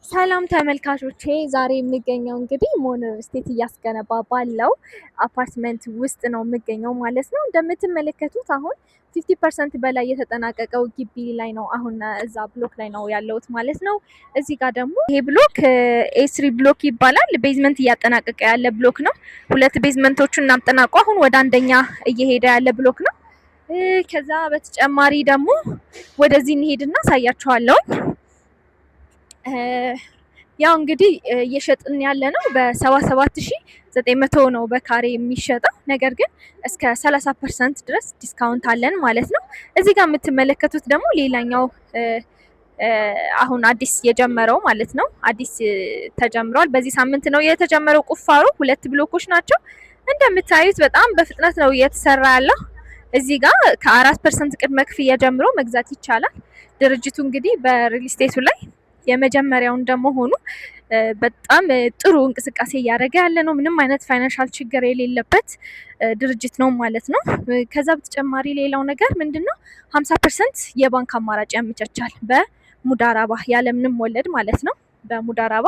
ሰላም ተመልካቾቼ፣ ዛሬ የሚገኘው እንግዲህ ሞን ስቴት እያስገነባ ባለው አፓርትመንት ውስጥ ነው የሚገኘው ማለት ነው። እንደምትመለከቱት አሁን 50% በላይ የተጠናቀቀው ግቢ ላይ ነው። አሁን እዛ ብሎክ ላይ ነው ያለሁት ማለት ነው። እዚህ ጋር ደግሞ ይሄ ብሎክ ኤ3 ብሎክ ይባላል። ቤዝመንት እያጠናቀቀ ያለ ብሎክ ነው። ሁለት ቤዝመንቶቹን አጠናቆ አሁን ወደ አንደኛ እየሄደ ያለ ብሎክ ነው። ከዛ በተጨማሪ ደግሞ ወደዚህ እንሄድና አሳያችኋለሁ። ያው እንግዲህ እየሸጥን ያለ ነው በ77,900 ነው በካሬ የሚሸጠው። ነገር ግን እስከ 30% ድረስ ዲስካውንት አለን ማለት ነው። እዚህ ጋር የምትመለከቱት ደግሞ ሌላኛው አሁን አዲስ የጀመረው ማለት ነው። አዲስ ተጀምሯል። በዚህ ሳምንት ነው የተጀመረው ቁፋሮ። ሁለት ብሎኮች ናቸው። እንደምታዩት በጣም በፍጥነት ነው እየተሰራ ያለው። እዚህ ጋር ከ4% ቅድመ ክፍያ ጀምሮ መግዛት ይቻላል። ድርጅቱ እንግዲህ በሪል ስቴቱ ላይ የመጀመሪያው እንደመሆኑ በጣም ጥሩ እንቅስቃሴ እያደረገ ያለ ነው። ምንም አይነት ፋይናንሻል ችግር የሌለበት ድርጅት ነው ማለት ነው። ከዛ በተጨማሪ ሌላው ነገር ምንድነው 50% የባንክ አማራጭ ያመቻቻል በሙዳራባ ያለምንም ወለድ ማለት ነው። በሙዳራባ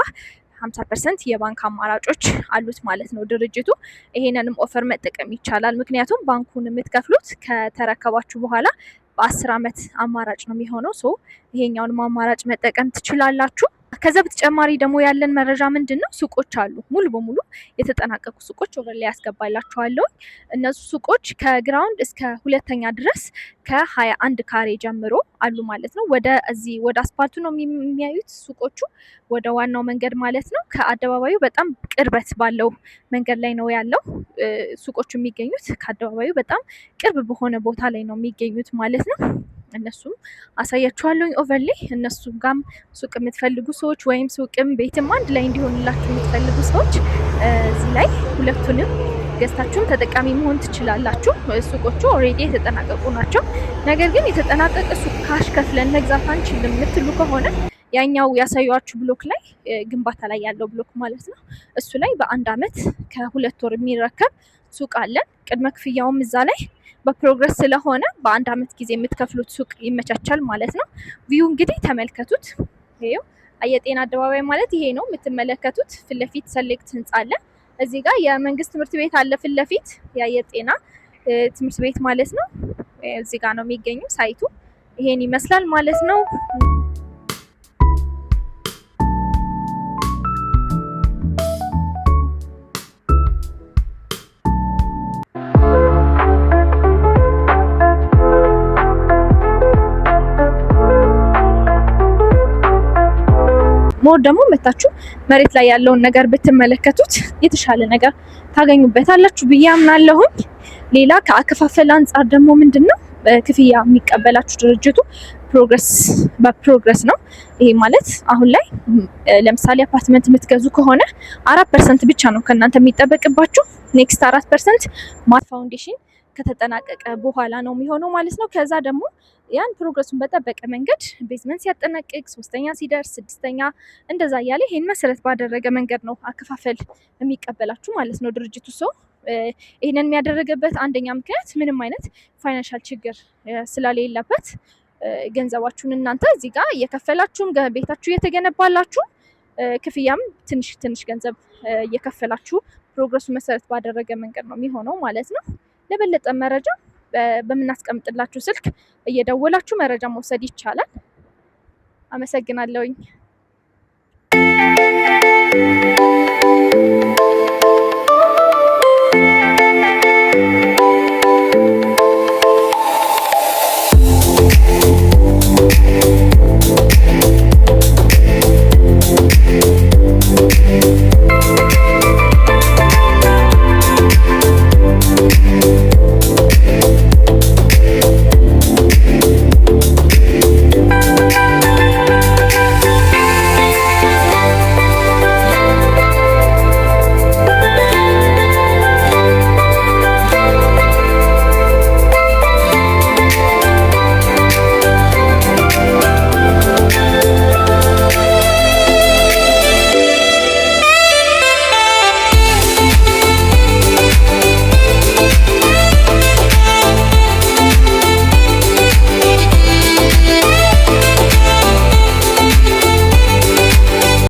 50% የባንክ አማራጮች አሉት ማለት ነው ድርጅቱ። ይሄንንም ኦፈር መጠቀም ይቻላል። ምክንያቱም ባንኩን የምትከፍሉት ከተረከባችሁ በኋላ በ10 ዓመት አማራጭ ነው የሚሆነው። ሶ ይሄኛውን አማራጭ መጠቀም ትችላላችሁ። ከዛ በተጨማሪ ደግሞ ያለን መረጃ ምንድነው ሱቆች አሉ። ሙሉ በሙሉ የተጠናቀቁ ሱቆች ኦቨር ላይ ያስገባላችኋለሁ። እነሱ ሱቆች ከግራውንድ እስከ ሁለተኛ ድረስ ከ21 ካሬ ጀምሮ አሉ ማለት ነው። ወደ አስፓልቱ ነው የሚያዩት ሱቆቹ፣ ወደ ዋናው መንገድ ማለት ነው። ከአደባባዩ በጣም ቅርበት ባለው መንገድ ላይ ነው ያለው ሱቆቹ የሚገኙት። ከአደባባዩ በጣም ቅርብ በሆነ ቦታ ላይ ነው የሚገኙት ማለት ነው። እነሱም አሳያችኋለሁ ኦቨር ላይ። እነሱ ጋም ሱቅ የምትፈልጉ ሰዎች ወይም ሱቅም ቤትም አንድ ላይ እንዲሆንላችሁ የምትፈልጉ ሰዎች እዚህ ላይ ሁለቱንም ገዝታችሁም ተጠቃሚ መሆን ትችላላችሁ። ሱቆቹ ኦልሬዲ የተጠናቀቁ ናቸው። ነገር ግን የተጠናቀቀ ሱቅ ካሽ ከፍለን መግዛት አንችልም የምትሉ ከሆነ ያኛው ያሳያችሁ ብሎክ ላይ ግንባታ ላይ ያለው ብሎክ ማለት ነው። እሱ ላይ በአንድ አመት ከ2 ወር የሚረከብ ሱቅ አለን። ቅድመ ክፍያውም እዛ ላይ በፕሮግረስ ስለሆነ በአንድ አመት ጊዜ የምትከፍሉት ሱቅ ይመቻቻል ማለት ነው። ቪው እንግዲህ ተመልከቱት። ይሄው አየጤና አደባባይ ማለት ይሄ ነው የምትመለከቱት። ፊት ለፊት ሰሌክት ህንጻ አለ። እዚህ ጋር የመንግስት ትምህርት ቤት አለ ፊት ለፊት የአየጤና ትምህርት ቤት ማለት ነው። እዚህ ጋር ነው የሚገኘው ሳይቱ። ይሄን ይመስላል ማለት ነው። ሞር ደግሞ መታችሁ መሬት ላይ ያለውን ነገር ብትመለከቱት የተሻለ ነገር ታገኙበታላችሁ ብዬ አምናለሁኝ። ሌላ ከአከፋፈል አንጻር ደግሞ ምንድነው ክፍያ የሚቀበላችሁ ድርጅቱ በፕሮግረስ ነው። ይሄ ማለት አሁን ላይ ለምሳሌ አፓርትመንት የምትገዙ ከሆነ 4% ብቻ ነው ከእናንተ የሚጠበቅባችሁ። ኔክስት 4% ማት ፋውንዴሽን ከተጠናቀቀ በኋላ ነው የሚሆነው ማለት ነው። ከዛ ደግሞ ያን ፕሮግረሱን በጠበቀ መንገድ ቤዝመንት ሲያጠናቅቅ 3ኛ ሲደርስ 6ኛ እንደዛ እያለ ይሄን መሰረት ባደረገ መንገድ ነው አከፋፈል የሚቀበላችሁ ማለት ነው ድርጅቱ። ሰው ይሄንን የሚያደርግበት አንደኛ ምክንያት ምንም አይነት ፋይናንሻል ችግር ስለሌለበት ገንዘባችሁን እናንተ እዚህ ጋር እየከፈላችሁም ቤታችሁ እየተገነባላችሁ ክፍያም ትንሽ ገንዘብ እየከፈላችሁ ፕሮግረሱ መሰረት ባደረገ መንገድ ነው የሚሆነው ማለት ነው። ለበለጠ መረጃ በምናስቀምጥላችሁ ስልክ እየደወላችሁ መረጃ መውሰድ ይቻላል። አመሰግናለሁኝ።